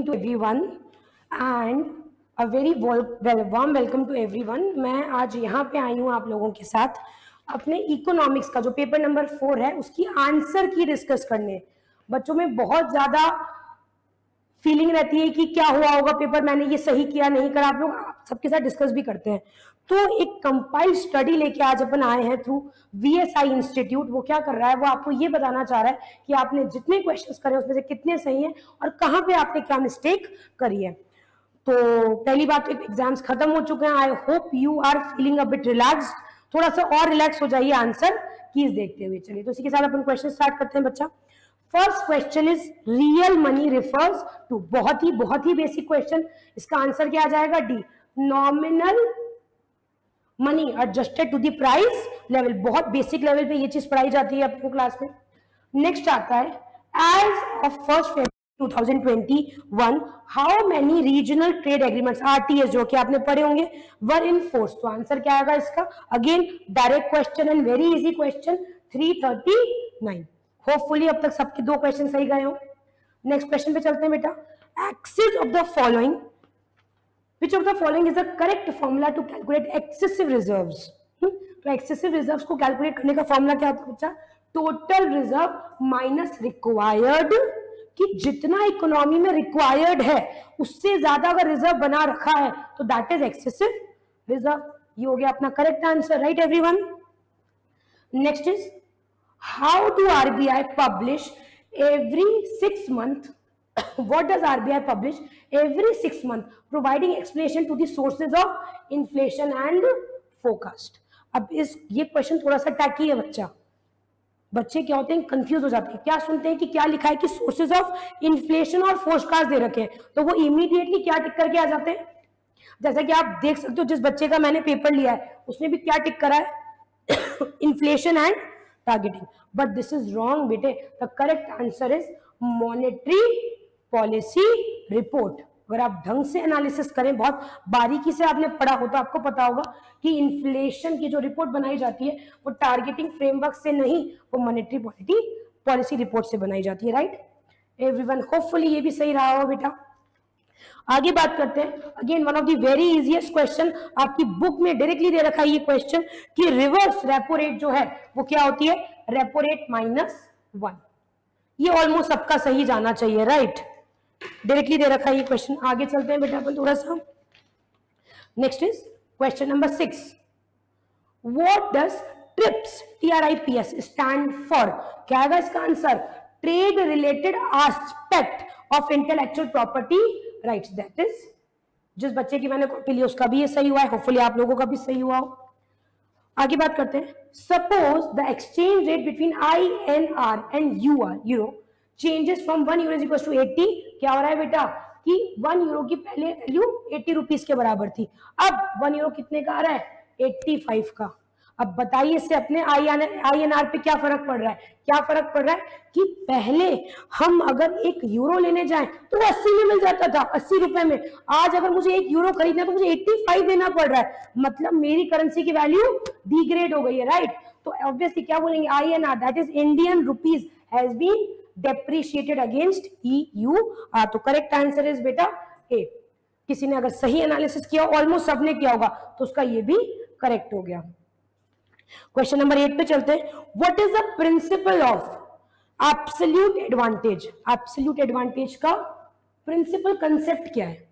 to everyone and a very warm welcome to everyone। मैं आज यहाँ पे आई हूँ आप लोगों के साथ अपने इकोनॉमिक्स का जो पेपर नंबर 4 है उसकी आंसर की डिस्कस करने। बच्चों में बहुत ज्यादा फीलिंग रहती है कि क्या हुआ होगा पेपर, मैंने ये सही किया नहीं करा, आप लोग सबके साथ डिस्कस भी करते हैं। तो एक कंपाइल्ड स्टडी लेके आज अपन आए हैं थ्रू VSI इंस्टीट्यूट। वो क्या कर रहा है, वो आपको ये बताना चाह रहा है कि आपने जितने क्वेश्चंस करे उसमें से कितने सही हैं और कहाँ पे आपने क्या मिस्टेक करी है। तो पहली बात, एग्जाम्स खत्म हो चुके हैं। I hope you are feeling a bit relaxed. थोड़ा सा और रिलैक्स हो जाइए आंसर कीज देखते हुए। चलिए तो इसी के साथ अपन क्वेश्चन स्टार्ट करते हैं बच्चा। First question is real money refers to, बहुत ही बेसिक क्वेश्चन। इसका आंसर क्या आ जाएगा? D, nominal money adjusted to the price level. बहुत बेसिक लेवल पे ये चीज पढ़ाई जाती है आपको क्लास में। नेक्स्ट आता है, as of 1 February 2021 how many regional trade agreements RTS जो कि आपने पढ़े होंगे वर इन फोर्स। तो आंसर क्या आएगा इसका? Again direct question and very easy question, 339। Hopefully अब तक सबके 2 क्वेश्चन सही गए हो। नेक्स्ट क्वेश्चन पे चलते हैं बेटा। Axis of the following, which of the following is the correct formula to calculate excessive reserves? तो excessive reserves को कैलकुलेट करने का फॉर्मूला क्या होता है बच्चा? टोटल रिजर्व माइनस रिक्वायर्ड, कि जितना इकोनॉमी में रिक्वायर्ड है उससे ज्यादा अगर रिजर्व बना रखा है तो दैट इज एक्सेसिव रिजर्व। ये हो गया अपना correct answer, right everyone. Next is, how do RBI publish every 6 month? What does RBI publish every 6 months, providing explanation to the sources of inflation and forecast? अब ये question थोड़ा सा tacky है बच्चा। बच्चे क्या होते हैं, कंफ्यूज हो जाते हैं। क्या सुनते हैं कि क्या लिखा है कि सोर्सेज ऑफ इन्फ्लेशन और फोरकास्ट दे रखे हैं, तो वो इमीडिएटली क्या टिक करके आ जाते हैं। जैसा कि आप देख सकते हो, जिस बच्चे का मैंने पेपर लिया है उसने भी क्या टिक करा है? Inflation and targeting. But this is wrong बेटे। The correct answer is monetary policy report. अगर आप ढंग से एनालिसिस करें, बहुत बारीकी से आपने पढ़ा हो तो आपको पता होगा कि इन्फ्लेशन की जो रिपोर्ट बनाई जाती है वो टारगेटिंग फ्रेमवर्क से नहीं, वो मॉनेटरी पॉलिसी रिपोर्ट से बनाई जाती है, राइट एवरीवन। होपफुली ये भी सही रहा हो बेटा। आगे बात करते हैं। Again one of the very easiest question, आपकी बुक में डायरेक्टली दे रखा है ये क्वेश्चन कि रिवर्स रेपो रेट जो है वो क्या होती है? Repo rate -1। ये ऑलमोस्ट सबका सही जाना चाहिए, राइट। डायरेक्टली दे रखा है ये क्वेश्चन। आगे चलते हैं बेटा अपन थोड़ा सा। Next is question number 6। What does trips TRIPS stand for? क्या आएगा इसका answer? Trade related aspect of intellectual property rights. That is, जिस बच्चे की मैंने कॉपी ली उसका भी ये सही हुआ है, होपफुली आप लोगों का भी सही हुआ हो। आगे बात करते हैं। Suppose the exchange rate between INR and euro changes from 1 euro equals to 80। क्या हो रहा है बेटा कि 1 यूरो की पहले वैल्यू 80 रुपीज के बराबर थी, अब 1 यूरो कितने का आ रहा है? 85 का। अब बताइए इससे अपने INR पे क्या फर्क पड़ रहा है? क्या फर्क पड़ रहा है कि पहले हम अगर 1 यूरो लेने जाएं तो वो 80 में मिल जाता था, 80 रुपए में। आज अगर मुझे 1 यूरो खरीदना है तो मुझे 85 देना पड़ रहा है, मतलब मेरी करेंसी की वैल्यू डिग्रेड हो गई है, राइट। तो ऑब्वियसली क्या बोलेंगे? INR that is Indian rupees has been depreciated against EUR। तो करेक्ट आंसर इज बेटा ए। किसी ने अगर सही एनालिसिस किया, ऑलमोस्ट सबने किया होगा, तो उसका ये भी करेक्ट हो गया। क्वेश्चन नंबर 8 पे चलते हैं। What is the principle of absolute advantage? Absolute advantage का प्रिंसिपल कंसेप्ट क्या है?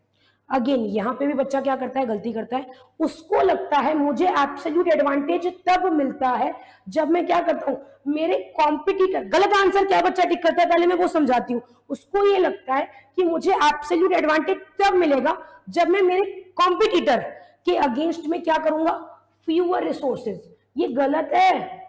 अगेन यहां पे भी बच्चा क्या करता है? गलती करता है। उसको लगता है मुझे एब्सोल्यूट एडवांटेज तब मिलता है जब मैं क्या करता हूं, मेरे कॉम्पिटिटर। गलत आंसर क्या बच्चा टिक करता है, पहले मैं वो समझाती हूँ। उसको ये लगता है कि मुझे एब्सोल्यूट एडवांटेज तब मिलेगा जब मैं मेरे कॉम्पिटिटर के अगेंस्ट में क्या करूंगा? Fewer resources. ये गलत है।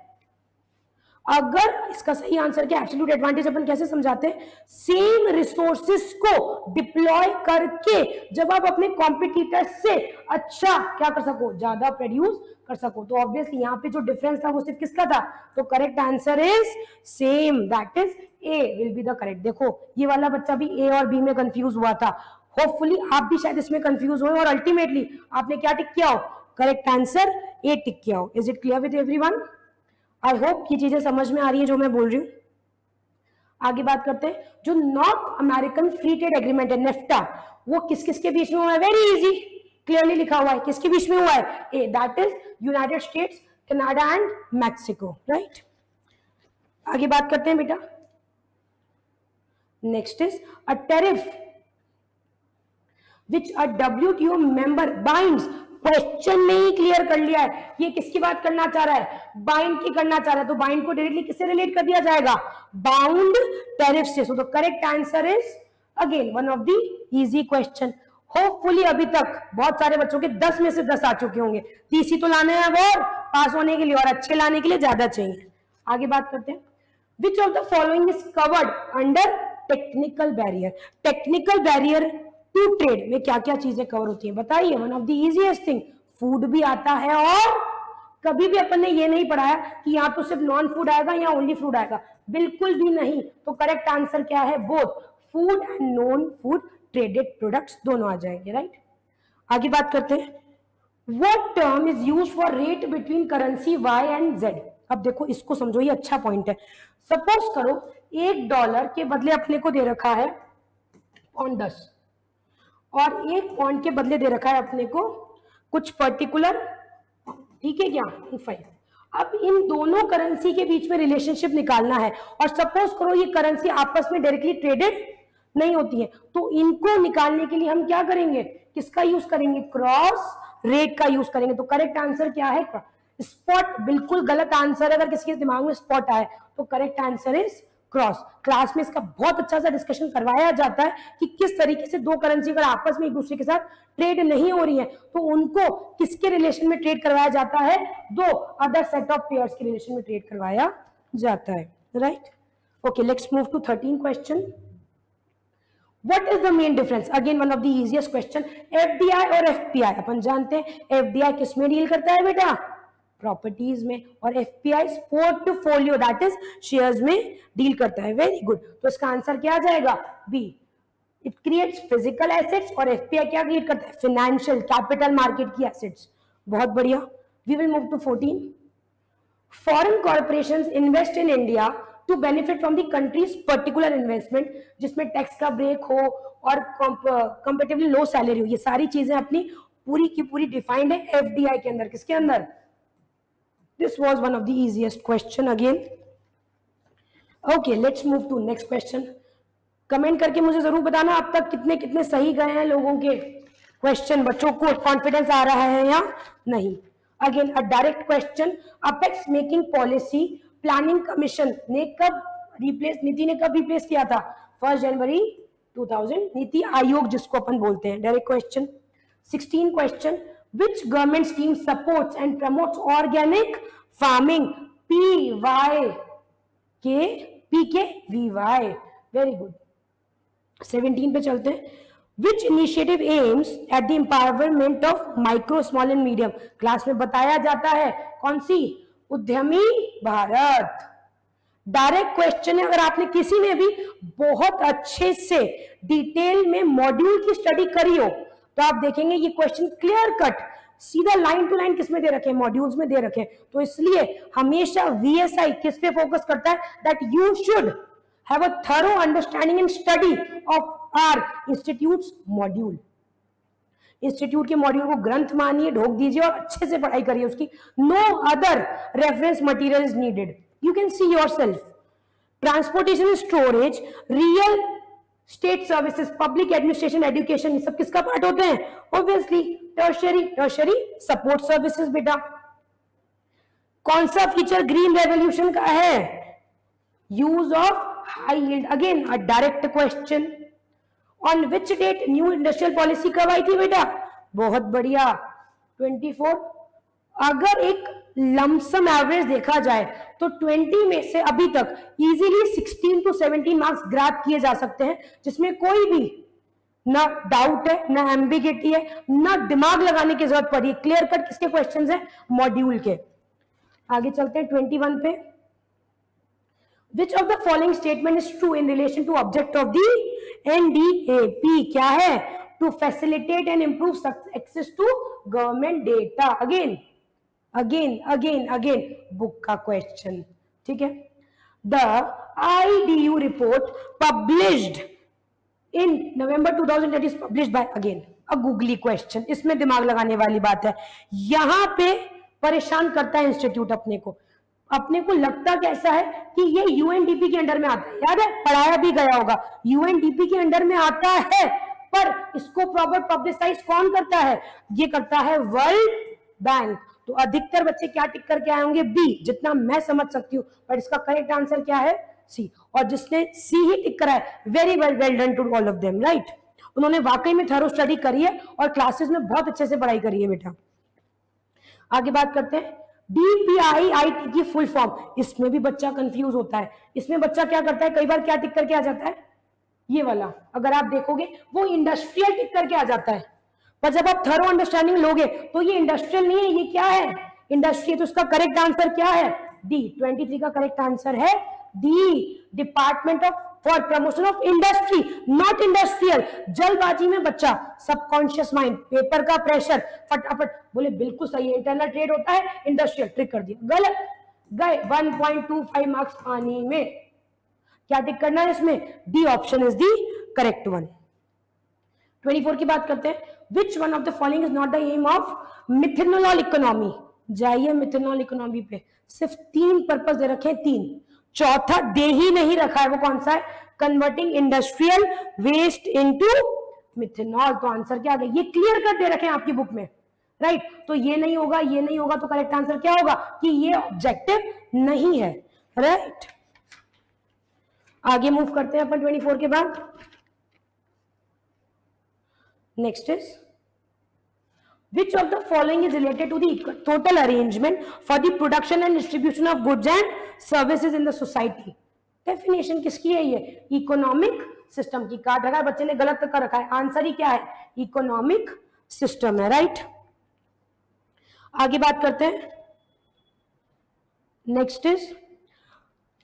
अगर इसका सही आंसर क्या? एब्सोल्यूट एडवांटेज अपन कैसे समझाते हैं? सेम रिसोर्सेस को डिप्लॉय करके जब आप अपने कॉम्पिटिटर से अच्छा क्या कर सको? ज्यादा प्रोड्यूस कर सको। तो ऑब्वियसली यहाँ पे जो डिफरेंस था वो सिर्फ किसका था? तो correct answer is same, that is a will be the correct. देखो ये वाला बच्चा भी ए और बी में कंफ्यूज हुआ था। होपफुली आप भी शायद इसमें कंफ्यूज हुए और अल्टीमेटली आपने क्या टिक किया हो? करेक्ट आंसर ए टिक किया हो। Is it clear with everyone? I hope ये चीजें समझ में आ रही है जो मैं बोल रही हूँ। आगे बात करते हैं, जो north American free trade agreement है नेफ्टा, वो किस किस के बीच में हुआ है? वेरी इजी, क्लियरली लिखा हुआ है, किसके बीच में हुआ है? A, that is United States, Canada and Mexico, right. आगे बात करते हैं बेटा, next is a tariff which a WTO member binds, question में ही क्लियर कर लिया है, ये किसकी बात करना चाह रहा है? बाइंड की करना चाह रहा है, तो बाइंड को डायरेक्टली किससे रिलेट कर दिया जाएगा? बाउंड टैरिफ से। So the correct answer is again one of the easy question. Hopefully अभी तक बहुत सारे बच्चों के 10 में से 10 आ चुके होंगे, 30 ही तो लाने हैं और पास होने के लिए, और अच्छे लाने के लिए ज्यादा चाहिए। आगे बात करते हैं, which of the following is covered under technical barrier? Technical barrier to trade में क्या क्या चीजें कवर होती हैं बताइए? One of the easiest thing, food भी आता है, और कभी भी अपन ने ये नहीं पढ़ाया कि यहाँ तो सिर्फ नॉन फूड आएगा या ओनली फूड आएगा, बिल्कुल भी नहीं। तो करेक्ट आंसर क्या है? Both food and non food traded products दोनों आ जाएंगे, राइट। आगे बात करते हैं, what term is used for rate between currency Y and Z? अब देखो इसको समझो, ये अच्छा पॉइंट है। सपोज करो $1 के बदले अपने को दे रखा है $10 और £1 के बदले दे रखा है अपने को कुछ पर्टिकुलर, ठीक है क्या, 5। अब इन दोनों करेंसी के बीच में रिलेशनशिप निकालना है, और सपोज करो ये करेंसी आपस में डायरेक्टली ट्रेडेड नहीं होती है, तो इनको निकालने के लिए हम क्या करेंगे? किसका यूज करेंगे? क्रॉस रेट का यूज करेंगे। तो करेक्ट आंसर क्या है? स्पॉट बिल्कुल गलत आंसर है, अगर किसी के दिमाग में स्पॉट आए तो correct answer is cross. Class में इसका बहुत अच्छा सा डिस्कशन करवाया जाता है कि किस तरीके से दो करेंसी अगर आपस में एक दूसरे के साथ ट्रेड नहीं हो रही है तो उनको किसके रिलेशन में ट्रेड करवाया जाता है? दो अदर सेट ऑफ पेयर्स के रिलेशन में ट्रेड करवाया जाता है, right. Okay, let's move to 13 question. What is the main difference? Again one of the easiest question, FDI और FPI। अपन जानते हैं FDI किस में डील करता है बेटा? प्रॉपर्टीज में, और FPI portfolio that is shares में डील करता है। वेरी गुड, तो इसका आंसर क्या आ जाएगा? B, it creates physical assets, और FPI क्या क्रिएट करता है? फाइनेंशियल कैपिटल मार्केट की एसेट्स। बहुत बढ़िया। We will move to 14। Foreign corporations invest in India to benefit from the countries particular investment, जिसमें टैक्स का ब्रेक हो और कंपेरेटिवली लो सैलरी हो, ये सारी चीजें अपनी पूरी की पूरी डिफाइंड है FDI के अंदर। किसके अंदर? This was one of the easiest question again. Okay, let's move to next question. Comment करके मुझे जरूर बताना अब तक कितने कितने सही गए हैं लोगों के क्वेश्चन, बच्चों को कॉन्फिडेंस आ रहा है या नहीं। Again a direct question, apex making policy planning commission ने कब रिप्लेस, नीति ने कब रिप्लेस किया था? 1 जनवरी 2000, नीति आयोग जिसको अपन बोलते हैं। Direct question. 16 question, which government scheme supports and promotes organic farming? PKVY, very good. 17 पे चलते हैं, which initiative aims at the empowerment of micro small and medium? Class में बताया जाता है कौन सी? उद्यमी भारत। डायरेक्ट क्वेश्चन है, अगर आपने किसी ने भी बहुत अच्छे से डिटेल में मॉड्यूल की स्टडी करी हो तो आप देखेंगे ये क्वेश्चन क्लियर कट सीधा लाइन टू लाइन किसमें दे रखे हैं? मॉड्यूल्स में दे रखे हैं। तो इसलिए हमेशा VSI किस पे फोकस करता है? That you should have a thorough understanding and study of our institutes module. Institute के मॉड्यूल को ग्रंथ मानिए, ढोक दीजिए और अच्छे से पढ़ाई करिए उसकी। No other reference material is needed, you can see yourself. Transportation and storage, real estate services, public administration, education, ये सब किसका पार्ट होते हैं? Obviously tertiary support services. बेटा कौन सा फीचर ग्रीन रेवोल्यूशन का है? Use of high yield. Again a direct question. On which date new industrial policy कब आई थी बेटा? बहुत बढ़िया, 24। अगर एक लमसम एवरेज देखा जाए तो 20 में से अभी तक इजीली 16 to 17 मार्क्स ग्रैब किए जा सकते हैं, जिसमें कोई भी ना डाउट है, ना एम्बिगिटी है, ना दिमाग लगाने की जरूरत पड़ी। क्लियर कट किसके क्वेश्चंस हैं? मॉड्यूल के। आगे चलते हैं 21 पे। Which of the following statement is true in relation to objective of the NDAP? क्या है? To facilitate and improve access to government data. Again book का क्वेश्चन, ठीक है। The IDU report published in November 2020 is published by again a googly question. इसमें दिमाग लगाने वाली बात है, यहां पे परेशान करता है इंस्टीट्यूट अपने को। अपने को लगता कैसा है कि ये यूएनडीपी के अंडर में आता है, याद है पढ़ाया भी गया होगा, यूएनडीपी के अंडर में आता है, पर इसको प्रॉपर पब्लिसाइज कौन करता है? ये करता है वर्ल्ड बैंक। तो अधिकतर बच्चे क्या टिक करके आए होंगे? बी, जितना मैं समझ सकती हूँ, पर इसका करेक्ट आंसर क्या है? सी। और जिसने सी ही टिक करा है, very well, well done to all of them, right. उन्होंने वाकई में थरो स्टडी करी है और क्लासेस में बहुत अच्छे से पढ़ाई करी है बेटा। आगे बात करते हैं DPIIT की फुल फॉर्म। इसमें भी बच्चा कंफ्यूज होता है। इसमें बच्चा क्या करता है, कई बार क्या टिक करके आ जाता है, ये वाला अगर आप देखोगे वो इंडस्ट्रियल टिक करके आ जाता है, पर जब आप थरो अंडरस्टैंडिंग लोगे तो ये इंडस्ट्रियल नहीं है, ये क्या है? इंडस्ट्री। तो उसका करेक्ट आंसर क्या है? डी। 23 का करेक्ट आंसर है D, department of for promotion of industry, not industrial. जल्दबाजी में बच्चा, सबकॉन्शियस माइंड, पेपर का प्रेशर, फटाफट बोले बिल्कुल सही है, इंटरनल ट्रेड होता है, इंडस्ट्रियल, ट्रिक कर दिया, गलत, गए 1.25 मार्क्स पानी में। क्या टिक करना है इसमें? D option is the correct one. 24 की बात करते हैं, which one of the following is not the aim of methanol economy. जाइए मिथेनॉल इकोनॉमी पे, सिर्फ 3 पर्पस दे रखे हैं, 3। चौथा दे ही नहीं रखा है, वो कौन सा है? Converting industrial waste into methanol. तो आंसर क्या आ गया? ये क्लियर कर दे रखे हैं आपकी बुक में, राइट। तो ये नहीं होगा, ये नहीं होगा, तो करेक्ट आंसर क्या होगा कि ये ऑब्जेक्टिव नहीं है, राइट। आगे मूव करते हैं अपन 24 के बाद। Next is which of the following is related to the total arrangement for the production and distribution of goods and services in the society। Definition किसकी है? ये इकोनॉमिक सिस्टम की। काट रखा है बच्चे ने, गलत कर रखा है, आंसर ही क्या है? इकोनॉमिक सिस्टम है, राइट। आगे बात करते हैं, नेक्स्ट इज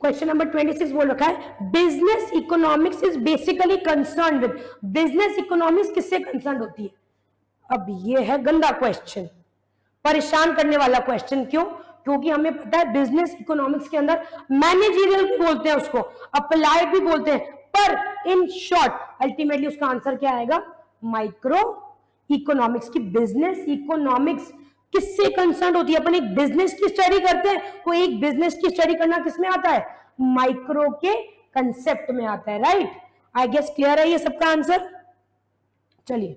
क्वेश्चन नंबर 26 बोल रखा है, business economics is basically concern with. Business economics किससे कंसर्न होती है? अब ये है गंदा क्वेश्चन, परेशान करने वाला क्वेश्चन। क्यों? क्योंकि हमें पता है बिजनेस इकोनॉमिक्स के अंदर मैनेजरियल भी बोलते हैं उसको, अप्लाइड भी बोलते हैं, पर इन शॉर्ट अल्टीमेटली उसका आंसर क्या आएगा? माइक्रो इकोनॉमिक्स की। बिजनेस इकोनॉमिक्स किससे कंसर्न होती है? अपन एक बिजनेस की स्टडी करते हैं, तो एक बिजनेस की स्टडी करना किसमें आता है? माइक्रो के कंसेप्ट में आता है, राइट। आई गेस क्लियर है ये सबका आंसर। चलिए,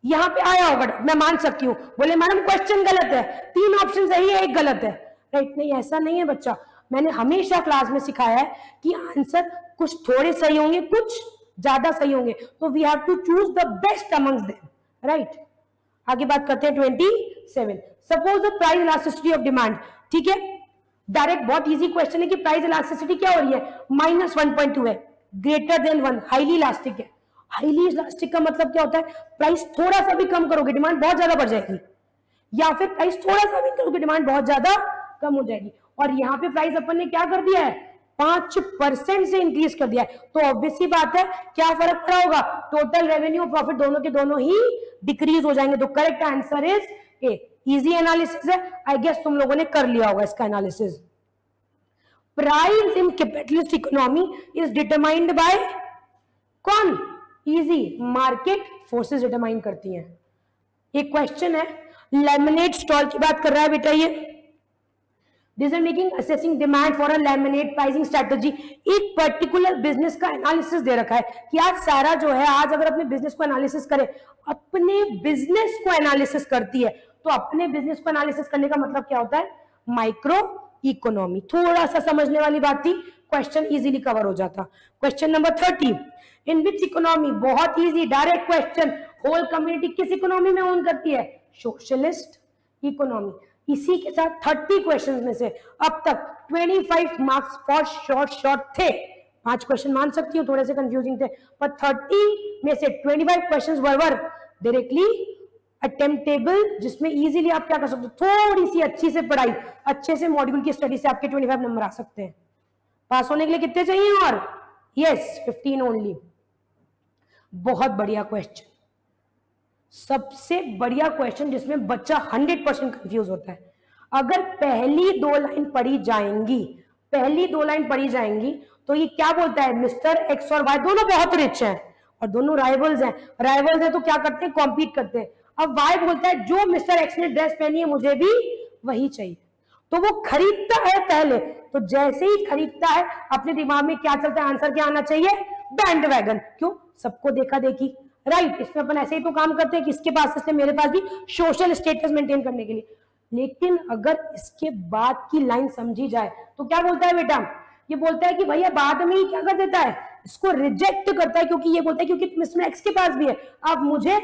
यहां पे आया होगा, मैं मान सकती हूँ, बोले मैडम क्वेश्चन गलत है, 3 ऑप्शन सही है, 1 गलत है, राइट। नहीं, ऐसा नहीं है बच्चा। मैंने हमेशा क्लास में सिखाया है कि आंसर कुछ थोड़े सही होंगे, कुछ ज्यादा सही होंगे, तो we have to choose the best amongst them, right. आगे बात करते हैं 27। Suppose the price elasticity of demand. ठीक है, डायरेक्ट बहुत इजी क्वेश्चन है कि प्राइस इलास्टिसिटी क्या हो रही है? -1.2 है, ग्रेटर देन 1, हाईली इलास्टिक है। हाईली इलास्टिक का मतलब क्या होता है? प्राइस थोड़ा सा भी कम करोगे डिमांड बहुत ज्यादा बढ़ जाएगी, या फिर प्राइस थोड़ा सा भी करोगे डिमांड बहुत ज्यादा कम हो जाएगी। और यहाँ पे प्राइस अपन ने क्या कर दिया है? 5% से इंक्रीज कर दिया है, तो ऑब्वियस ही बात है क्या फर्क पड़ा होगा? टोटल रेवेन्यू प्रॉफिट दोनों के दोनों ही डिक्रीज हो जाएंगे। तो correct answer is a. Easy analysis है, आई गेस तुम लोगों ने कर लिया होगा इसका analysis. Price in capitalist economy is determined by कौन? इजी, मार्केट फोर्सेस डिटरमाइन करती हैं। एक क्वेश्चन है, लेमिनेट स्टॉल की बात कर रहा है बेटा ये। Decision making assessing demand for a laminate pricing strategy. एक पर्टिकुलर बिजनेस का एनालिसिस दे रखा है कि आज सारा जो है, आज अगर अपने बिजनेस को एनालिसिस करे, अपने बिजनेस को एनालिसिस करती है, तो अपने बिजनेस को एनालिसिस करने का मतलब क्या होता है? Micro economy. थोड़ा सा समझने वाली बात थी, क्वेश्चन इजीली कवर हो जाता। Question number 30, in which economy, बहुत easy direct question, whole community किस इकोनॉमी में ओन करती है? Socialist economy. इसी के साथ 30 क्वेश्चंस में से अब तक 25 मार्क्स फॉर शॉर्ट थे। 5 क्वेश्चन मान सकती हूँ थोड़े से कंफ्यूजिंग थे, पर 30 में से 25 क्वेश्चंस वर डायरेक्टली अटेम्प्टेबल, जिसमें इजीली आप क्या कर सकते हो? थोड़ी सी अच्छी से पढ़ाई, अच्छे से मॉड्यूल की स्टडी से आपके 25 नंबर आ सकते हैं। पास होने के लिए कितने चाहिए? और यस, 15 ओनली। बहुत बढ़िया क्वेश्चन, सबसे बढ़िया क्वेश्चन जिसमें बच्चा 100% कंफ्यूज होता है। अगर पहली 2 लाइन पढ़ी जाएंगी, पहली 2 लाइन पढ़ी जाएंगी तो ये क्या बोलता है, मिस्टर एक्स और वाई दोनों बहुत रिच हैं और दोनों राइवल्स हैं। राइवल्स हैं तो क्या करते हैं, कॉम्पीट करते हैं। अब वाई बोलता है जो मिस्टर एक्स ने ड्रेस पहनी है मुझे भी वही चाहिए, तो वो खरीदता है पहले। तो जैसे ही खरीदता है अपने दिमाग में क्या चलता है, आंसर क्या आना चाहिए, बैंड वैगन। क्यों, सबको देखा देखी, राइट। इसमें अपन ऐसे ही तो काम करते हैं, किसके पास, इसलिए मेरे पास भी सोशल स्टेटस मेंटेन करने के लिए। लेकिन अगर इसके बाद की लाइन समझी जाए तो क्या बोलता है बेटा, ये बोलता है कि भैया बाद में ही क्या कर देता है, इसको रिजेक्ट करता है, क्योंकि ये बोलता है क्योंकि मिस्टर एक्स के पास भी है, अब मुझे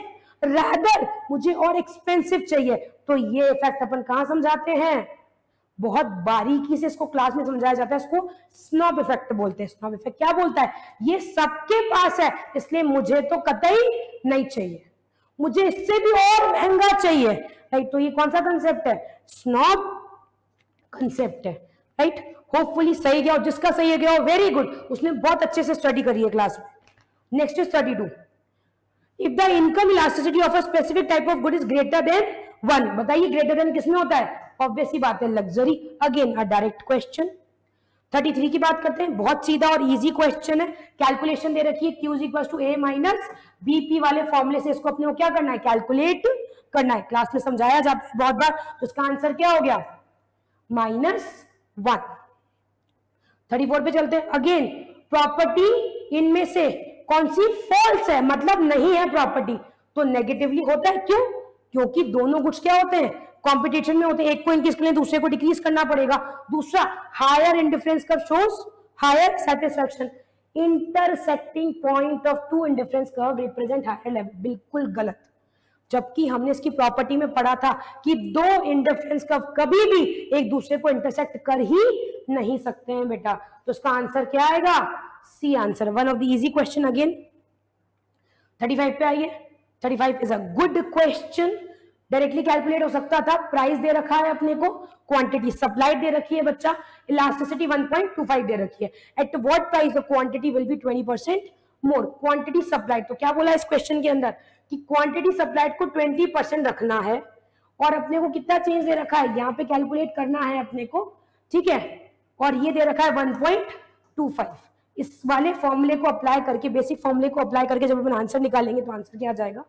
रादर मुझे और एक्सपेंसिव चाहिए। तो ये इफेक्ट अपन कहां समझाते हैं, बहुत बारीकी से इसको क्लास में समझाया जाता है, इसको स्नॉब इफेक्ट बोलते हैं। स्नॉब इफेक्ट क्या बोलता है, ये सबके पास है इसलिए मुझे तो कतई नहीं चाहिए, मुझे इससे भी और महंगा चाहिए, राइट। तो ये कौन सा कंसेप्ट है, स्नॉब कंसेप्ट है, राइट। होपफुली सही गया, और जिसका सही गया वेरी गुड, उसने बहुत अच्छे से स्टडी करी है क्लास में। Next study 2, if the income elasticity of a specific type of good is greater than 1, बताइए ग्रेटर देन किसमें होता है, ऑब्वियस ही बात है luxury. Again a direct question. 33 की बात करते हैं, बहुत सीधा और इजी क्वेश्चन है। कैलकुलेशन दे रखी है, Q = A माइनस BP वाले फॉर्मूले से इसको अपने को क्या करना है, कैलकुलेट करना है। क्लास में समझाया जाता है बहुत बार, तो इसका आंसर क्या हो गया, -1। 34 पे चलते हैं। अगेन प्रॉपर्टी इनमें से कौन सी फॉल्स है, मतलब नहीं है प्रॉपर्टी, तो नेगेटिवली होता है। क्यों, क्योंकि दोनों गुड्स क्या होते हैं, कंपटीशन में होते हैं, एक को इंक्रीज करने दूसरे को डिक्रीज करना पड़ेगा। दूसरा, higher indifference curve shows higher satisfaction, intersecting point of two indifference curve represent higher level, बिल्कुल गलत। जबकि हमने इसकी प्रॉपर्टी में पढ़ा था कि दो इंडिफरेंस कर्व कभी भी एक दूसरे को इंटरसेक्ट कर ही नहीं सकते हैं बेटा। तो इसका आंसर क्या आएगा, C answer. One of the easy question. Again 35 पे आइए। 35 is a good question, directly calculate हो सकता था। प्राइस दे रखा है अपने को, क्वांटिटी सप्लाइड दे रखी है बच्चा, इलास्टिसिटी 1.25 दे रखी है। At what price the quantity will be 20% more. Quantity supplied, तो क्या बोला इस क्वेश्चन के अंदर कि क्वांटिटी सप्लाइड को 20% रखना है, और अपने को कितना चेंज दे रखा है, यहाँ पे कैलकुलेट करना है अपने को, ठीक है। और ये दे रखा है 1.25। इस वाले फॉर्मूले को अप्लाई करके, बेसिक फॉर्मूले को अप्लाई करके जब अपन आंसर निकालेंगे तो आंसर क्या आ जाएगा,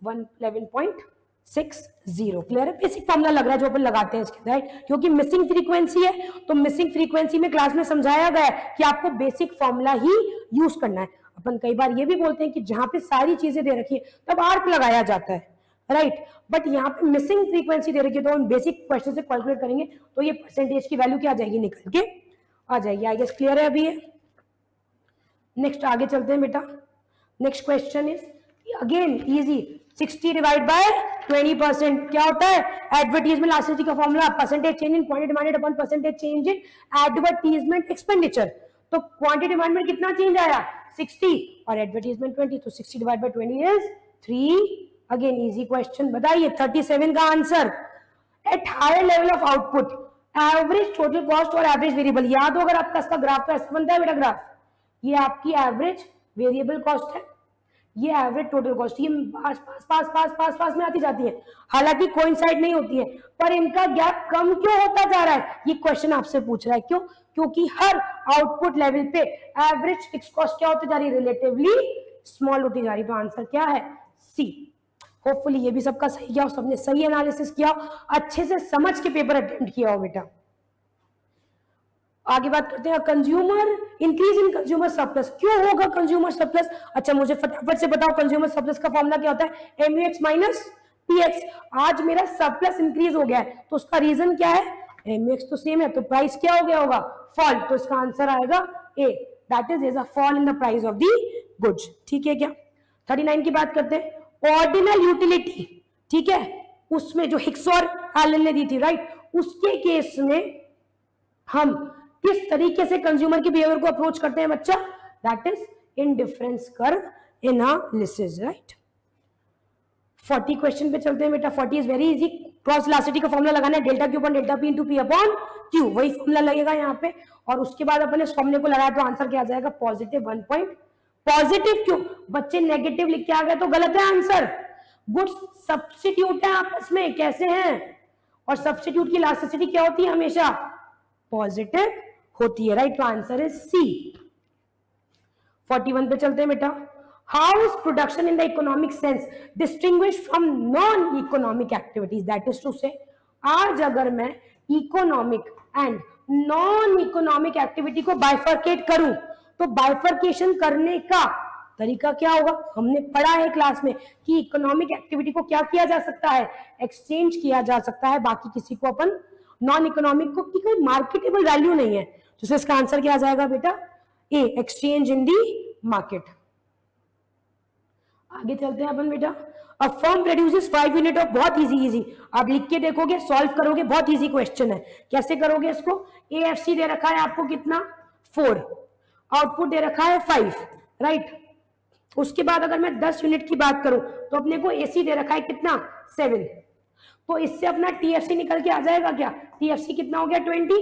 111.60। क्लियर है, बेसिक फॉर्मूला लग रहा है जो अपन लगाते हैं इसके अंदर, क्योंकि मिसिंग फ्रीक्वेंसी है, तो मिसिंग फ्रीक्वेंसी में क्लास में समझाया गया है कि आपको बेसिक फॉर्मूला ही यूज करना है। अपन कई बार ये भी बोलते हैं कि जहां पे सारी चीजें दे रखी है तब आर्क लगाया जाता है, राइट। बट यहाँ पे मिसिंग फ्रीक्वेंसी दे रखी है, तो हम बेसिक क्वेश्चन से कैलकुलेट करेंगे तो ये परसेंटेज की वैल्यू क्या आ जाएगी, निकल के आ जाएगी। आई गेस क्लियर है अभी ये। नेक्स्ट आगे चलते हैं बेटा। Next question is again easy, 60 divide by 20% क्या होता है, एडवर्टीजमेंट इलास्टिसिटी का formula, percentage change in quantity demanded upon percentage change in advertisement expenditure. तो क्वांटिटी डिमांड में कितना चेंज आया, 60, और एडवर्टीजमेंट 20, तो 60 divide by 20 is 3। Again easy question, बताइए 37 का आंसर। At higher level of output average total cost और एवरेज वेरिएबल, याद हो अगर आपका इसका ग्राफ तो ऐसा बनता है बेटा ग्राफ, ये आपकी एवरेज वेरिएबल कॉस्ट है, ये एवरेज टोटल कॉस्ट, ये पास पास पास पास पास पास में आती जाती है, हालांकि कोइंसाइड नहीं होती है, पर इनका गैप कम क्यों होता जा रहा है, ये क्वेश्चन आपसे पूछ रहा है। क्यों, क्योंकि हर आउटपुट लेवल पे एवरेज फिक्स कॉस्ट क्या होती जा रही है, रिलेटिवली स्मॉल होती जा रही है। तो आंसर क्या है, सी। होपफुली ये भी सबका सही गया हो, सबने सही एनालिसिस किया, अच्छे से समझ के पेपर अटेम्प्ट किया हो बेटा। आगे बात करते हैं, consumer increase in consumer surplus, क्यों होगा कंज्यूमर सरप्लस। अच्छा मुझे फटाफट से बताओ, कंज्यूमर सरप्लस का फॉर्मूला क्या होता है, MUX माइनस PX। आज मेरा सरप्लस इंक्रीज हो गया है, तो उसका रीजन क्या है, MUX तो सेम है, तो प्राइस क्या हो गया होगा, फॉल, तो इसका आंसर आएगा A, that is a fall in the price of the goods. ठीक है क्या। 39 की बात करते हैं, ऑर्डिनल यूटिलिटी, ठीक है, उसमें जो हिक्स और एलन ने दी थी, राइट, उसके केस में हम किस तरीके से कंज्यूमर की बिहेवियर को अप्रोच करते हैं बच्चा, that is indifference curve analysis, right. 40 question पे चलते हैं बेटा। 40 is very easy, cross elasticity का फॉर्मूला लगाना है, delta Q upon delta P into P upon Q, वही फॉर्मूला लगेगा यहाँ पे, और उसके बाद अपन इस फॉर्मूले को लगाया तो आंसर क्या आ जाएगा, पॉजिटिव 1 पॉइंट। पॉजिटिव क्यों, बच्चे नेगेटिव लिख के आ गए तो गलत है आंसर। गुड्स सब्स्टिट्यूट है आपस में, कैसे हैं, और सब्स्टिट्यूट की इलास्टिसिटी क्या होती है, हमेशा पॉजिटिव होती है, राइट। तो आंसर इज सी। 41 पे चलते हैं बेटा। How is production in the economic sense distinguish from non economic activities? That is to say, आज अगर मैं economic and non economic activity को बाइफरकेट करूं तो बाइफरकेशन करने का तरीका क्या होगा? हमने पढ़ा है क्लास में कि इकोनॉमिक एक्टिविटी को क्या किया जा सकता है? एक्सचेंज किया जा सकता है, बाकी किसी को अपन नॉन इकोनॉमिक को की कोई मार्केटेबल वैल्यू नहीं है, तो इसका आंसर क्या आ जाएगा बेटा? ए, एक्सचेंज इन दी मार्केट। आगे चलते हैं अपन बेटा। A firm produces 5 unit of, बहुत इजी आप लिख के देखोगे, सॉल्व करोगे, बहुत इजी क्वेश्चन है। कैसे करोगे इसको? एएफसी दे रखा है आपको कितना? 4, आउटपुट दे रखा है 5, राइट। उसके बाद अगर मैं 10 यूनिट की बात करूं तो अपने को एसी दे रखा है कितना? 7। तो इससे अपना टीएफसी निकल के आ जाएगा क्या? टीएफसी कितना हो गया? 20।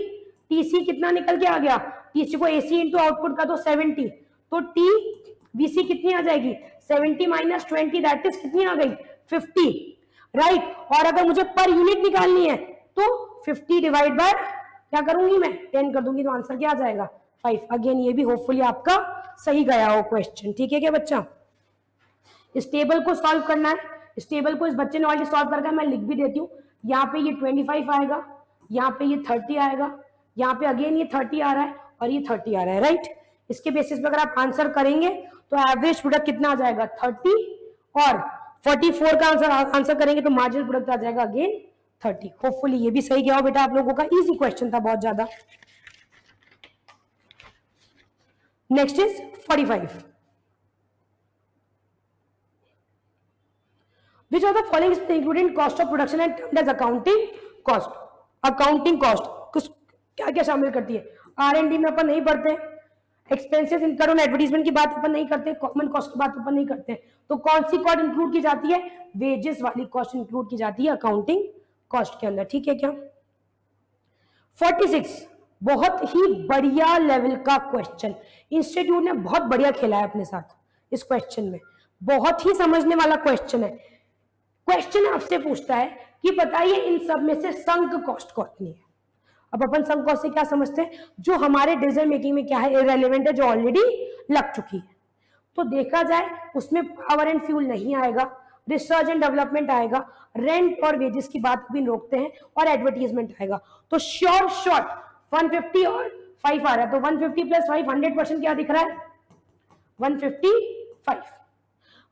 टीसी कितना निकल के आ गया? टीसी को एसी इंटू आउटपुट का तो 70, तो टी बीसी कितनी आ जाएगी? 70 माइनस 20, दैट इज कितनी आ गई? 50, राइट। और अगर मुझे पर यूनिट निकालनी है तो 50 डिवाइड बाय क्या करूंगी मैं? 10 कर दूंगी, तो आंसर क्या आ जाएगा? 5। अगेन ये भी होपफुली आपका सही गया हो क्वेश्चन, ठीक है क्या बच्चा? इस टेबल को सॉल्व करना है। इस टेबल को इस बच्चे ने ऑलरेडी सॉल्व करके मैं लिख भी देती हूँ। यहाँ पे ये 25 आएगा, यहाँ पे ये 30 आएगा, यहाँ पे अगेन ये 30 आ रहा है और ये 30 आ रहा है, राइट। इसके बेसिस पे अगर आप आंसर करेंगे तो एवरेज प्रोडक्ट कितना आ जाएगा? 30, और 44 का आंसर करेंगे तो मार्जिनल प्रोडक्ट आ जाएगा अगेन 30। होपफुली ये भी सही गया हो बेटा आप लोगों का, इजी क्वेश्चन था बहुत ज्यादा। Next is 45। Which of the following is included in cost of production and termed as accounting cost? Accounting cost कुछ क्या क्या शामिल करती है? R&D में अपन नहीं पढ़ते, एक्सपेंसेस इनकम और एडवर्टीजमेंट की बात अपन नहीं करते, कॉमन कॉस्ट की बात अपन नहीं करते, तो कौन सी कॉस्ट इंक्लूड की जाती है? वेजेस वाली कॉस्ट इंक्लूड की जाती है अकाउंटिंग कॉस्ट के अंदर, ठीक है क्या? 46 बहुत ही बढ़िया लेवल का क्वेश्चन, इंस्टीट्यूट ने बहुत बढ़िया खेला है अपने साथ इस क्वेश्चन में, बहुत ही समझने वाला क्वेश्चन है। क्वेश्चन आपसे पूछता है कि बताइए इन सब में से संक कॉस्ट कितनी है? अब अपन संक कॉस्ट से क्या समझते हैं? जो हमारे डिसीजन मेकिंग में क्या है? इररिलेवेंट है, जो ऑलरेडी लग चुकी है। तो देखा जाए उसमें पावर एंड फ्यूल नहीं आएगा, रिसर्च एंड डेवलपमेंट आएगा, रेंट और वेजेस की बात भी रोकते हैं, और एडवर्टीजमेंट आएगा। तो श्योर शॉर्ट 150 और 5 आ रहा है, तो 150 प्लस 5 100% क्या दिख रहा है? 155।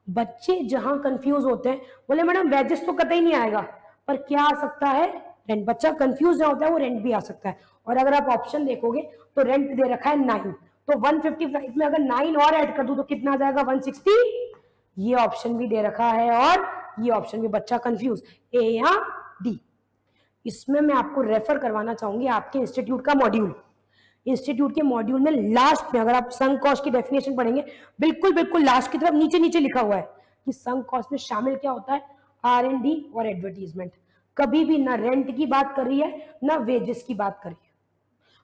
बच्चे जहां कंफ्यूज होते हैं, बोले मैडम वेजेस तो कतई नहीं आएगा, पर क्या आ सकता है? रेंट। बच्चा कंफ्यूज ना होता है, वो रेंट भी आ सकता है। और अगर आप ऑप्शन देखोगे तो रेंट दे रखा है 9, तो 155 में अगर 9 और ऐड कर दूं तो कितना आ जाएगा? 160। ये ऑप्शन भी दे रखा है और ये ऑप्शन भी, बच्चा कंफ्यूज ए या डी। इसमें मैं आपको रेफर करवाना चाहूंगी आपके इंस्टीट्यूट का मॉड्यूल। इंस्टीट्यूट के मॉड्यूल में लास्ट में अगर आप संक कॉस्ट की डेफिनेशन पढ़ेंगे, बिल्कुल बिल्कुल लास्ट की तरफ नीचे नीचे लिखा हुआ है कि संक कॉस्ट में शामिल क्या होता है? R&D और एडवर्टीजमेंट। कभी भी ना रेंट की बात कर रही है ना वेजेस की बात कर रही है,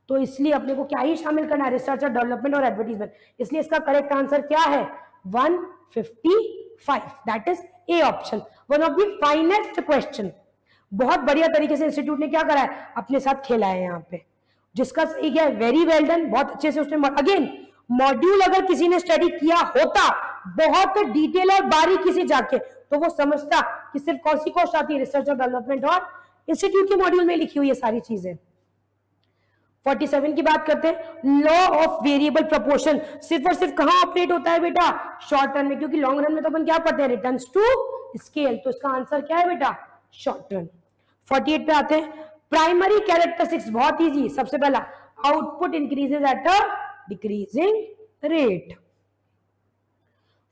तो इसलिए अपने को क्या ही शामिल करना है? रिसर्च और डेवलपमेंट और एडवर्टीजमेंट। इसलिए इसका करेक्ट आंसर क्या है? 155, that is A option. One of the finest question, बहुत बढ़िया तरीके से इंस्टीट्यूट ने क्या करा है? अपने साथ खेला है यहाँ पे, जिसका सही गया वेरी वेल डन, बहुत अच्छे से उसने। अगेन मॉड्यूल अगर किसी ने स्टडी किया होता बहुत डिटेल और बारीकी से जाके, तो वो समझता कि सिर्फ कौन सी कॉस्ट आती है? रिसर्च और डेवलपमेंट, और इंस्टीट्यूट के मॉड्यूल में लिखी हुई है सारी चीजें। 47 की बात करते हैं। लॉ ऑफ वेरिएबल प्रोपोर्शन सिर्फ और सिर्फ कहां ऑपरेट होता है बेटा? शॉर्ट रन में, क्योंकि लॉन्ग रन में तो अपन क्या पढ़ते हैं? Returns to scale. तो इसका आंसर क्या है बेटा? Short run. 48 पे आते हैं। प्राइमरी कैरेक्टरिस्टिक्स बहुत इजी, सबसे पहला output increases at a decreasing rate.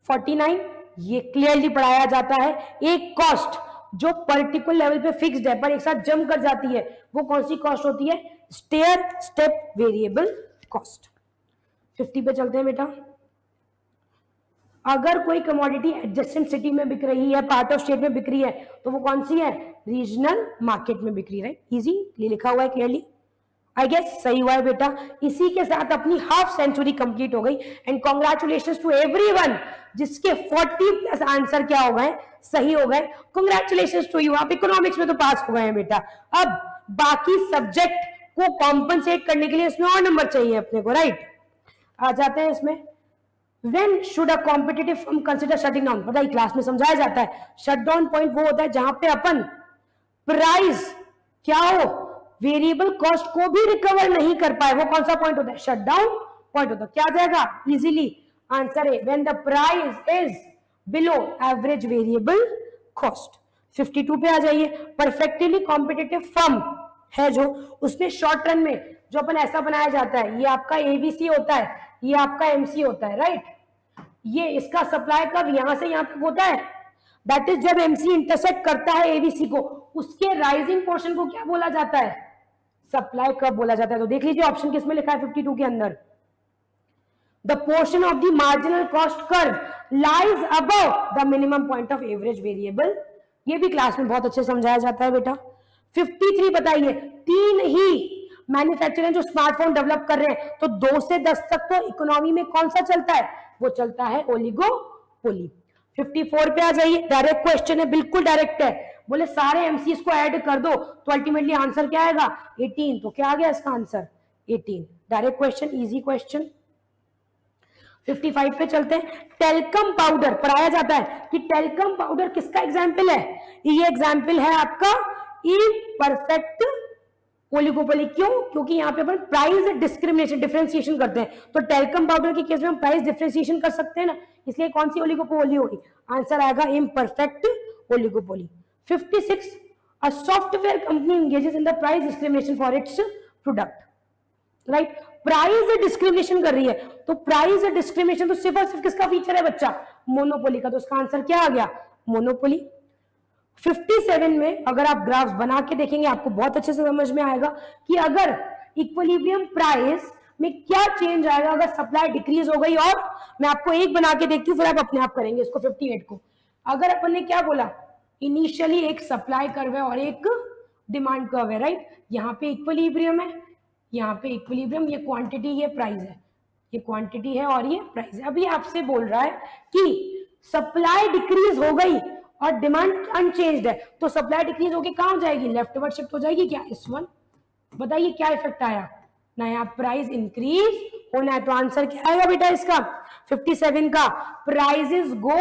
49 ये क्लियरली पढ़ाया जाता है, एक कॉस्ट जो पर्टिकुलर लेवल पे फिक्स्ड है पर एक साथ जंप कर जाती है, वो कौन सी कॉस्ट होती है? Stair step variable cost. 50 पे चलते हैं बेटा। अगर कोई कमोडिटी एडजेसेंट सिटी में बिक रही है, पार्ट ऑफ स्टेट में बिक रही है, तो वो कौन सी है? रीजनल मार्केट में बिक रही है, राइट? इजी लिखा हुआ है क्लियरली, आई गेस सही हुआ है बेटा। इसी के साथ अपनी हाफ सेंचुरी कंप्लीट हो गई, एंड कॉन्ग्रेचुलेशंस टू एवरीवन जिसके 40 प्लस आंसर क्या हो गए? सही हो गए। कॉन्ग्रेचुलेशंस टू यू, आप इकोनॉमिक्स में तो पास हो गए हैं बेटा। अब बाकी सब्जेक्ट को कॉम्पनसेट करने के लिए इसमें और नंबर चाहिए अपने को, राइट। आ जाते हैं इसमें, When should a competitive firm consider shutting down? पता ही क्लास में समझाया जाता है, शट डाउन पॉइंट वो होता है जहां पे अपन प्राइस क्या हो, वेरिएबल कॉस्ट को भी रिकवर नहीं कर पाए, वो कौन सा पॉइंट होता है, शट डाउन पॉइंट होता है। क्या आ जाएगा इजीली, आंसर है when the price is below average variable cost. 52 पे आ जाइए, परफेक्टली कॉम्पिटिटिव फर्म है जो, उसमें शॉर्ट रन में जो अपन ऐसा बनाया जाता है, ये आपका एबीसी होता है, ये आपका एमसी होता है, राइट। ये इसका सप्लाई कब यहां से यहां तक होता है, दैट इज जब एमसी इंटरसेक्ट करता है एबीसी को, उसके राइजिंग पोर्शन को क्या बोला जाता है, सप्लाई कब बोला जाता है। तो देख लीजिए ऑप्शन किसमें लिखा है 52 के अंदर, the portion of the marginal cost curve lies above the minimum point of average variable. ये भी क्लास में बहुत अच्छे समझाया जाता है बेटा। 53 बताइए, तीन ही मैन्युफैक्चरर जो स्मार्टफोन डेवलप कर रहे हैं, तो 2 से 10 तक तो इकोनॉमी में कौन सा चलता है, वो चलता है ओलिगोपोली। 54 पे आ जाइए, डायरेक्ट क्वेश्चन है, बिल्कुल डायरेक्ट है, बोले सारे एमसीएस को ऐड कर दो तो अल्टीमेटली आंसर क्या आएगा 18, तो क्या आ गया इसका answer 18, direct question, easy question. 55 पे चलते हैं, टेल्कम पाउडर पढ़ाया जाता है कि टेल्कम पाउडर किसका एग्जाम्पल है, ये एग्जाम्पल है आपका इम्परफेक्ट ओलिगोपोली। क्यों, क्योंकि यहाँ पे अपन प्राइस डिस्क्रिमिनेशन डिफरेंशिएशन करते हैं, तो टेल्कम पाउडर के केस में हम प्राइस डिफरेंशिएशन कर सकते हैं ना, इसलिए कौन सी ओलिगोपोली होगी, आंसर आएगा imperfect oligopoly. 56, a software company engages in the price discrimination for its product, right. Price discrimination कर रही है, तो प्राइस डिस्क्रिमिनेशन तो सिर्फ और सिर्फ किसका फीचर है बच्चा, मोनोपोली का, तो उसका आंसर क्या आ गया मोनोपोली। 57 में अगर आप ग्राफ्स बना के देखेंगे आपको बहुत अच्छे से समझ में आएगा कि अगर इक्विलिब्रियम प्राइस में क्या चेंज आएगा अगर सप्लाई डिक्रीज हो गई, और मैं आपको एक बना के देखती हूँ फिर आप अपने आप करेंगे इसको। 58 को अगर अपन ने क्या बोला, इनिशियली एक सप्लाई कर्व है और एक डिमांड कर्व है, राइट। यहाँ पे इक्विलिब्रियम है, यहाँ पे इक्विलिब्रियम, ये क्वांटिटी ये प्राइस है, ये क्वांटिटी है और ये प्राइस है। अभी आपसे बोल रहा है कि सप्लाई डिक्रीज हो गई और डिमांड अनचेंज्ड है, तो सप्लाई डिक्रीज होके कहां हो जाएगी, लेफ्टवर्ड शिफ्ट हो जाएगी क्या, इस वन। बताइए क्या इफेक्ट आया, नया प्राइस इंक्रीज होना है, तो आंसर क्या आएगा बेटा इसका 57 का, प्राइसेस गो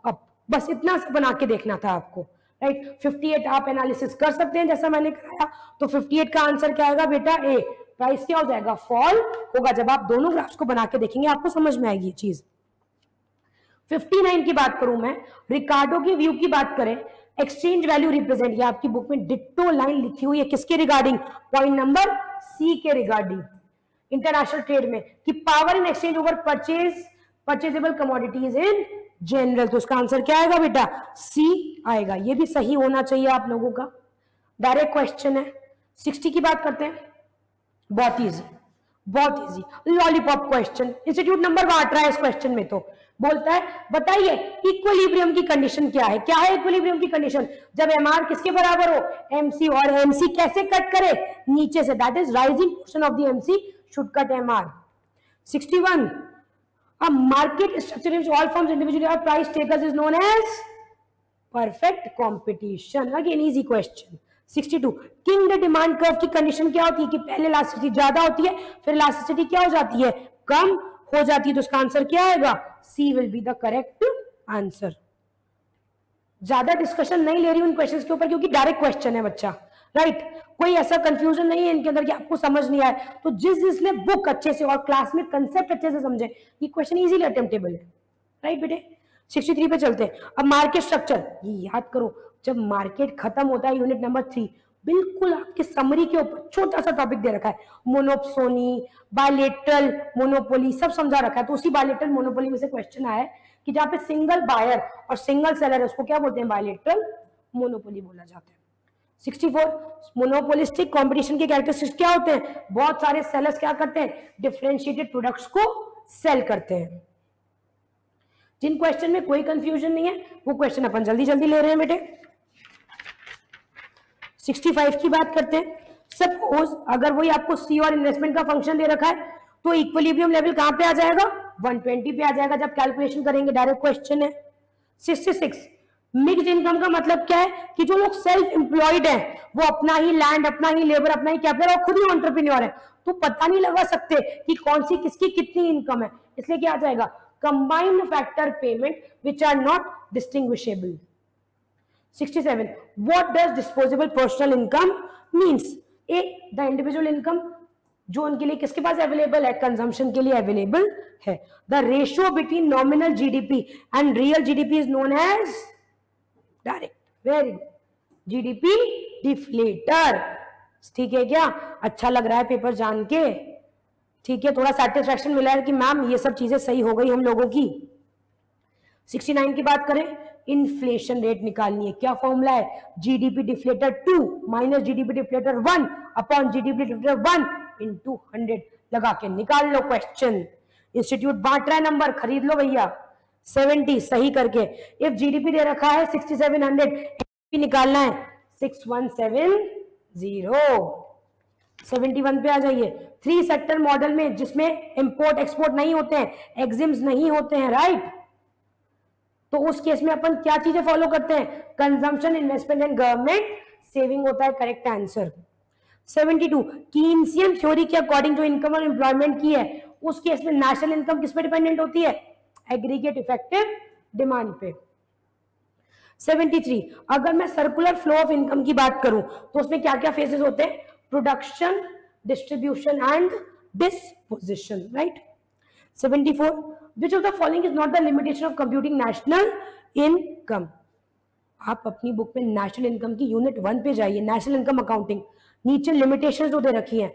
अप। बस इतना सा बना के देखना था आपको, राइट। 58 आप एनालिसिस कर सकते हैं जैसा मैंने कराया, तो 58 का आंसर क्या आएगा बेटा ए, प्राइस क्या हो जाएगा फॉल होगा। जब आप दोनों ग्राफ्स को बना के देखेंगे आपको समझ में आएगी ये चीज। 59 की बात करूं मैं, रिकार्डो की व्यू की बात करें, एक्सचेंज वैल्यू रिप्रेजेंट, ये आपकी बुक में डिट्टो लाइन लिखी हुई है किसके रिगार्डिंग, पॉइंट नंबर सी के रिगार्डिंग, इंटरनेशनल ट्रेड में, कि power in exchange over purchasable commodities in general, तो उसका आंसर क्या आएगा बेटा सी आएगा। ये भी सही होना चाहिए आप लोगों का, डायरेक्ट क्वेश्चन है। 60 की बात करते हैं, बहुत इजी, बहुत easy lollipop question, institute number बांट रहा है इस क्वेश्चन में, तो बोलता है बताइए इक्विलिब्रियम की कंडीशन क्या है। क्या है इक्विलिब्रियम की कंडीशन, जब एमआर किसके बराबर हो एमसी, और एमसी कैसे कट करे नीचे से, that is rising portion of the MC should cut MR. 61, a market structure in which all firms individually are price takers is known as perfect competition, again easy question। 62, king the demand curve की condition क्या होती है कि पहले elasticity ज्यादा होती है फिर इलास्टिसिटी क्या हो जाती है कम हो जाती है, तो उसका आंसर क्या आएगा C will be the correct answer. ज्यादा डिस्कशन नहीं ले रही उन क्वेश्चंस के ऊपर क्योंकि डायरेक्ट क्वेश्चन है बच्चा, राइट। कोई ऐसा कंफ्यूजन नहीं है इनके अंदर कि आपको समझ नहीं आए, तो जिसने बुक अच्छे से और क्लास में कंसेप्ट अच्छे से समझे ये क्वेश्चन इजीली अटेम्प्टेबल है, राइट बेटे। 63 पे चलते हैं, अब मार्केट स्ट्रक्चर, ये याद करो जब मार्केट खत्म होता है यूनिट नंबर 3, बिल्कुल आपके समरी के ऊपर छोटा सा टॉपिक दे रखा है, मोनोप्सोनी, बायलेटरल मोनोपोली सब समझा रखा है, तो उसी बायलेटरल मोनोपोली में से क्वेश्चन आया है कि जहां पे सिंगल बायर और सिंगल सेलर है उसको क्या बोलते हैं बायलेटरल मोनोपोली बोला जाता है। 64, मोनोपोलिस्टिक कंपटीशन के कैरेक्टरिस्टिक्स क्या होते हैं, बहुत सारे सेलर्स क्या करते हैं डिफरेंशिएटेड प्रोडक्ट्स को सेल करते हैं। जिन क्वेश्चन में कोई कंफ्यूजन नहीं है वो क्वेश्चन अपन जल्दी जल्दी ले रहे हैं बेटे। 65 की बात करते हैं, सपोज अगर वही आपको सी और इन्वेस्टमेंट का फंक्शन दे रखा है तो इक्विलिब्रियम लेवल कहां पे आ जाएगा 120 पे आ जाएगा जब कैलकुलेशन करेंगे, डायरेक्ट क्वेश्चन है। 66, मिक्स्ड इनकम का मतलब क्या है कि जो लोग सेल्फ एम्प्लॉयड है, वो अपना ही लैंड, अपना ही लेबर, अपना ही कैपिटल और खुद ही एंटरप्रेन्योर है, तो पता नहीं लगा सकते कि कौन सी किसकी कितनी इनकम है, इसलिए क्या आ जाएगा, combined factor payment which are not distinguishable. 67 what does disposable personal income means? A, the individual income जो उनके लिए किसके पास अवेलेबल है, कंजम्पशन के लिए अवेलेबल है। The ratio between nominal GDP and real GDP is known as direct, very good, GDP deflator. ठीक है क्या, अच्छा लग रहा है पेपर जान के, ठीक है, थोड़ा सेटिस्फैक्शन मिला है कि मैम ये सब चीजें सही हो गई हम लोगों की। 69 की बात करें, इन्फ्लेशन रेट निकालनी है, क्या फॉर्मूला है, GDP deflator 2 minus GDP deflator 1 upon GDP deflator 1 into 100 लगा के निकाल लो क्वेश्चन। इंस्टीट्यूट बांट रहा है नंबर, खरीद लो भैया। 70 सही करके, इफ जीडीपी दे रखा है 6700, निकालना है 6170। 71 पे आ जाइए। 3 सेक्टर मॉडल में जिसमें इंपोर्ट एक्सपोर्ट नहीं होते हैं, एग्जिम्स नहीं होते हैं, राइट, तो उस केस में अपन क्या चीजें फॉलो करते हैं, consumption, investment and government saving होता है करेक्ट आंसर। 72 कीन्सियन थ्योरी के अकॉर्डिंग जो इनकम और एम्प्लॉयमेंट की है, उस केस में नेशनल इनकम किस पे डिपेंडेंट होती है, एग्रीगेट इफेक्टिव डिमांड पे। 73 अगर मैं सर्कुलर फ्लो ऑफ इनकम की बात करूं तो उसमें क्या क्या फेजेस होते हैं, production, distribution and disposition, right. 74 which of the following is not the limitation of computing national income? आप अपनी बुक में नेशनल इनकम की यूनिट 1 पे जाइए, नेशनल इनकम अकाउंटिंग, नीचे लिमिटेशन जो दे रखी है,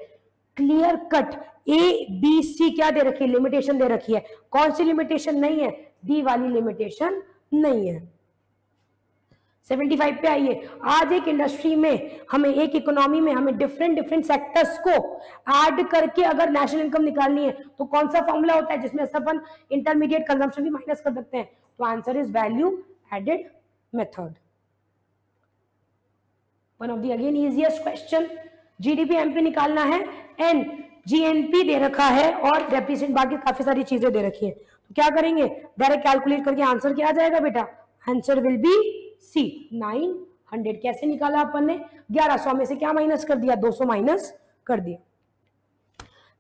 clear cut A B C क्या दे रखी है, लिमिटेशन दे रखी है, कौन सी लिमिटेशन नहीं है, डी वाली लिमिटेशन नहीं है। 75 पे आइए, आज एक इंडस्ट्री में हमें, एक इकोनॉमी में हमें डिफरेंट सेक्टर्स को ऐड करके अगर नेशनल इनकम निकालनी है तो कौन सा फॉर्मूला होता है जिसमें अपन इंटरमीडिएट कंजम्पशन भी माइनस कर सकते हैं, तो answer is value added method. One of the again easiest question, GDP MP निकालना है, एन जीएनपी दे रखा है और डेप्रिसिएशन, बाकी काफी सारी चीजें दे रखी है, तो क्या करेंगे, डायरेक्ट कैलकुलेट करके आंसर क्या आ जाएगा बेटा, आंसर विल बी सी 900। कैसे निकाला अपन ने, 1100 में से क्या माइनस कर दिया, 200 माइनस कर दिया।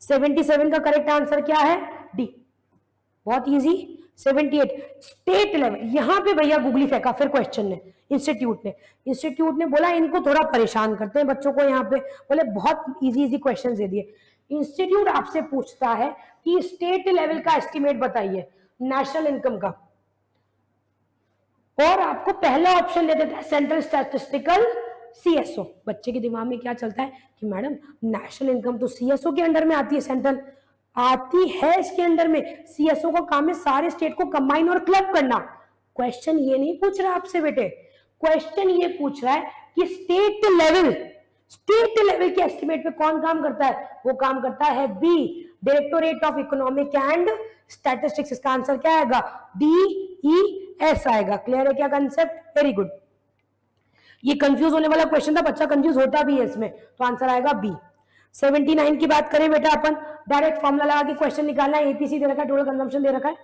77 का करेक्ट आंसर क्या है, डी, बहुत इजी। 78 स्टेट लेवल, यहां पे भैया गूगली फेंका फिर क्वेश्चन ने, इंस्टीट्यूट ने बोला इनको थोड़ा परेशान करते हैं बच्चों को, यहाँ पे बोले बहुत इजी क्वेश्चन दे दिए। इंस्टीट्यूट आपसे पूछता है कि स्टेट लेवल का एस्टिमेट बताइए नेशनल इनकम का, और आपको पहला ऑप्शन दे देता है सेंट्रल स्टैटिस्टिकल सीएसओ। बच्चे के दिमाग में क्या चलता है कि मैडम नेशनल इनकम तो सीएसओ के अंडर में आती है, सेंट्रल आती है इसके अंडर में, सीएसओ का काम है सारे स्टेट को कंबाइन और क्लब करना। क्वेश्चन ये नहीं पूछ रहा आपसे बेटे, क्वेश्चन ये पूछ रहा है कि स्टेट लेवल के एस्टिमेट पे कौन काम करता है, वो काम करता है B, directorate of economic and statistics. इसका आंसर क्या आएगा, DES आएगा। क्लियर है क्या कंसेप्ट, वेरी गुड। ये कंफ्यूज होने वाला क्वेश्चन था, बच्चा कंफ्यूज होता भी है इसमें, तो आंसर आएगा बी। 79 की बात करें बेटा, अपन डायरेक्ट फॉर्मूला लगा के क्वेश्चन निकालना है, एपीसी दे रखा है, टोटल कंजम्पशन दे रखा है,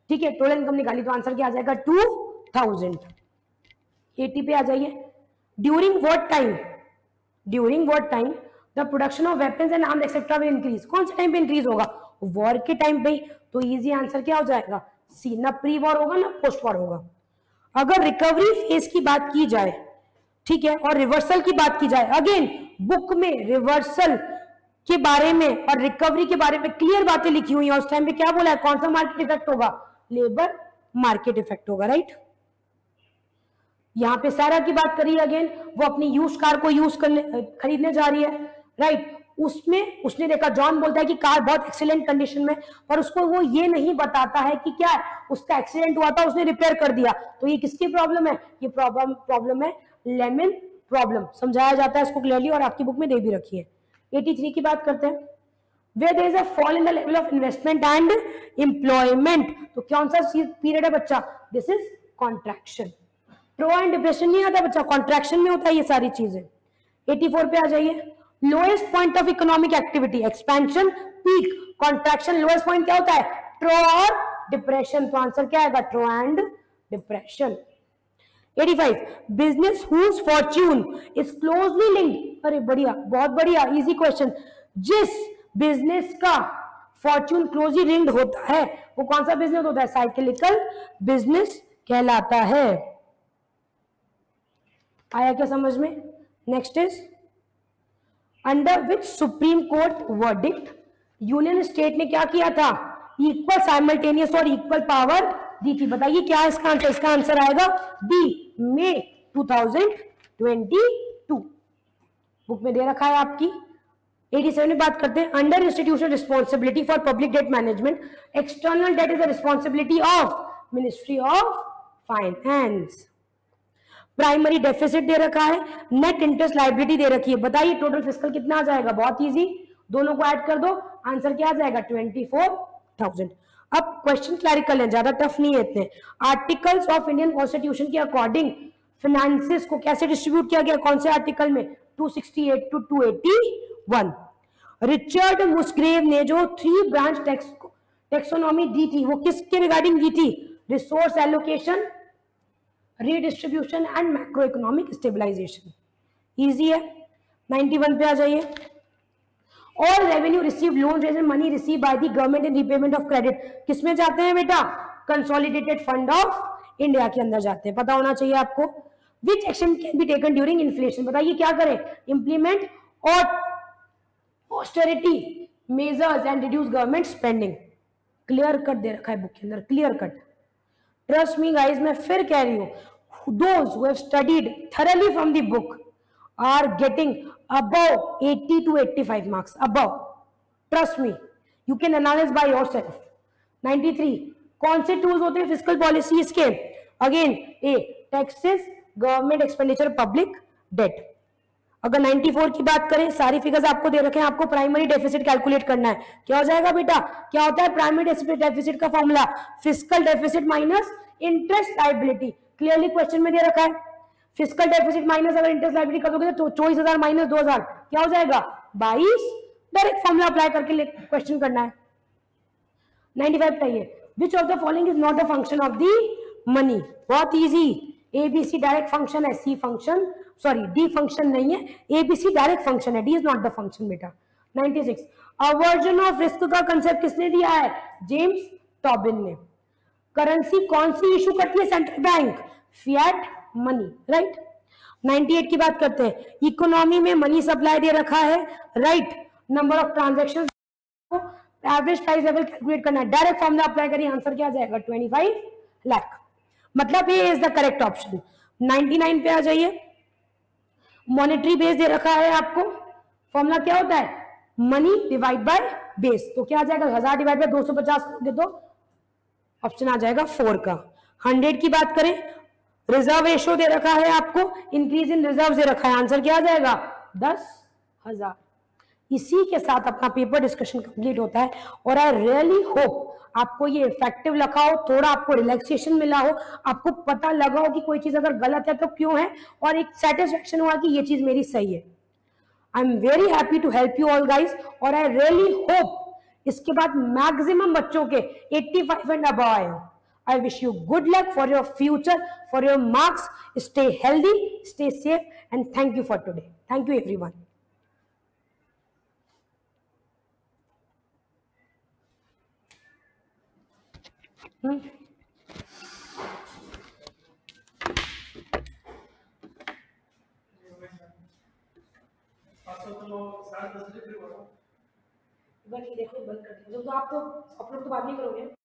ठीक है, टोटल इनकम निकाली तो आंसर क्या आ जाएगा 2000। 80 पे आ जाइए, during what time the production of weapons and arms etcetera will increase, कौन से टाइम पे इंक्रीज होगा, वॉर के टाइम पे, तो इजी आंसर क्या हो जाएगा सी, ना प्री वॉर होगा ना पोस्ट वॉर होगा। अगर रिकवरी फेज की बात की जाए, ठीक है, और रिवर्सल की बात की जाए, अगेन बुक में रिवर्सल के बारे में और रिकवरी के बारे में क्लियर बातें लिखी हुई है, उस टाइम पे क्या बोला है, कौन सा मार्केट इफेक्ट होगा, लेबर मार्केट इफेक्ट होगा, राइट। यहां पे सारा की बात करिए, अगेन वो अपनी यूज कार को खरीदने जा रही है, राइट, उसमें उसने देखा, जॉन बोलता है कि कार बहुत एक्सीलेंट कंडीशन में, पर उसको वो ये नहीं बताता है कि क्या है, उसका एक्सीडेंट हुआ था, उसने रिपेयर कर दिया, तो ये किसकी प्रॉब्लम है, ये प्रॉब्लम है लेमन प्रॉब्लम, समझाया जाता है इसको क्लियरली और आपकी बुक में दे भी रखी है। 83 की बात करते हैं, where there is a fall in the level of investment and employment, तो कौन सा पीरियड है बच्चा, this is contraction. Pro and depression नहीं आता बच्चा, कॉन्ट्रैक्शन में होता है ये सारी चीजें। 84 पे आ जाइए, lowest point of economic activity, expansion, peak, contraction, lowest point क्या होता है, ट्रो और डिप्रेशन, तो आंसर क्या आएगा, trough and depression. 85 business whose fortune is closely linked, अरे बढ़िया, बहुत बढ़िया, इजी क्वेश्चन, जिस बिजनेस का फॉर्च्यून क्लोजली लिंक्ड होता है वो कौन सा बिजनेस होता है, साइक्लिकल बिजनेस कहलाता है। आया क्या समझ में? Next is under which supreme court verdict union state ने क्या किया था, इक्वल साइमल्टेनियस और इक्वल पावर दी थी। बताइए क्या है इसका आंसर? इसका आंसर आएगा डी, मई 2022, बुक में दे रखा है आपकी। 87 में बात करते हैं, under institutional responsibility for public debt management, external debt is the responsibility of ministry of finance. Primary deficit दे रखा है, नेट इंटरेस्ट लायबिलिटी दे रखी है। बताइए टोटल फिस्कल कितना आ जाएगा? बहुत इजी, दोनों को ऐड कर दो, आंसर क्या आ जाएगा? 24,000। अब क्वेश्चन क्लैरिकल है, ज्यादा टफ नहीं है इतने। आर्टिकल्स ऑफ इंडियन कॉन्स्टिट्यूशन के अकॉर्डिंग फाइनेंसेस को कैसे डिस्ट्रीब्यूट किया गया, कौन से आर्टिकल में? 268 टू 281। रिचर्ड मुस्ग्रेव ने जो 3 ब्रांच टेक्सोनॉमी दी थी वो किसके रिगार्डिंग दी थी? Resource allocation, redistribution and macro economic stabilisation. Easy है। 91 पे आ जाइए। All revenue receive loan raise money receive by the government in repayment of credit किसमें जाते हैं बेटा? कंसोलिडेटेड फंड ऑफ इंडिया के अंदर जाते हैं, पता होना चाहिए आपको। Which action can be taken during inflation, बताइए क्या करें? इंप्लीमेंट और austerity measures and reduce government spending. Clear cut दे रखा है बुक के अंदर, clear cut. Trust me guys, मैं फिर कह रही हूं, those who have studied thoroughly from the book are getting above 80 to 85 marks, above, trust me, you can analyze by yourself। 93 कौन से टूल्स होते हैं फिस्कल पॉलिसीज के? Again A, taxes, government expenditure, public debt. अगर 94 की बात करें, सारी फिगर्स आपको दे रखे हैं, आपको प्राइमरी डेफिसिट कैलकुलेट करना है। क्या हो जाएगा बेटा? क्या होता है प्राइमरी डेफिसिट का formula? Fiscal deficit minus interest liability. Clearly question में दे रखा है। फिस्कल डेफिसिट माइनस अगर इंटरेस्ट लायबिलिटी कर दोगे तो 24,000 माइनस 2,000 क्या हो जाएगा? 22। डायरेक्ट फॉर्मूला अप्लाई करके क्वेश्चन करना है। 95 चाहिए, विच of the following is not a function of the money? बहुत इजी, एबीसी डायरेक्ट फंक्शन है, सी फंक्शन, सॉरी डी फंक्शन नहीं है, एबीसी डायरेक्ट फंक्शन है, D is not the function बेटा। 96 अवर्जन ऑफ रिस्क का कंसेप्ट किसने दिया है? जेम्स टॉबिन ने। करेंसी कौन सी इशू करती है central bank? Fiat money, right. 98 की बात करते हैं, इकोनॉमी में मनी सप्लाई दे रखा है, right. Number of transaction, average price level calculate करना है, डायरेक्ट फॉर्मूला अप्लाई करिए, आंसर क्या आ जाएगा? 25 लाख। मतलब ये इज द करेक्ट ऑप्शन। 99 पे आ जाइए, मॉनेटरी बेस दे रखा है आपको, फॉर्मूला क्या होता है? मनी डिवाइड बाय बेस, तो क्या आ जाएगा? 1000 डिवाइड बाय 250 करोगे तो ऑप्शन आ जाएगा 4 का। 100 की बात करें, रिजर्व रेशो दे रखा है आपको, इंक्रीज इन रिजर्व दे रखा है, आंसर क्या आ जाएगा? 10,000। इसी के साथ अपना पेपर डिस्कशन कंप्लीट होता है और आई रियली होप आपको ये इफेक्टिव लगा हो, थोड़ा आपको रिलैक्सेशन मिला हो, आपको पता लगा हो कि कोई चीज अगर गलत है तो क्यों है, और एक सेटिस्फेक्शन हुआ कि ये चीज मेरी सही है। I am very happy to help you all guys, और आई रियली होप इसके बाद मैक्सिमम बच्चों के 85 एंड अबव आए। I wish you good luck for your future, for your marks. Stay healthy, stay safe, and thank you for today. Thank you everyone. देखो बंद कर दो, तो आप तो अपलोड तो बाद में करोगे।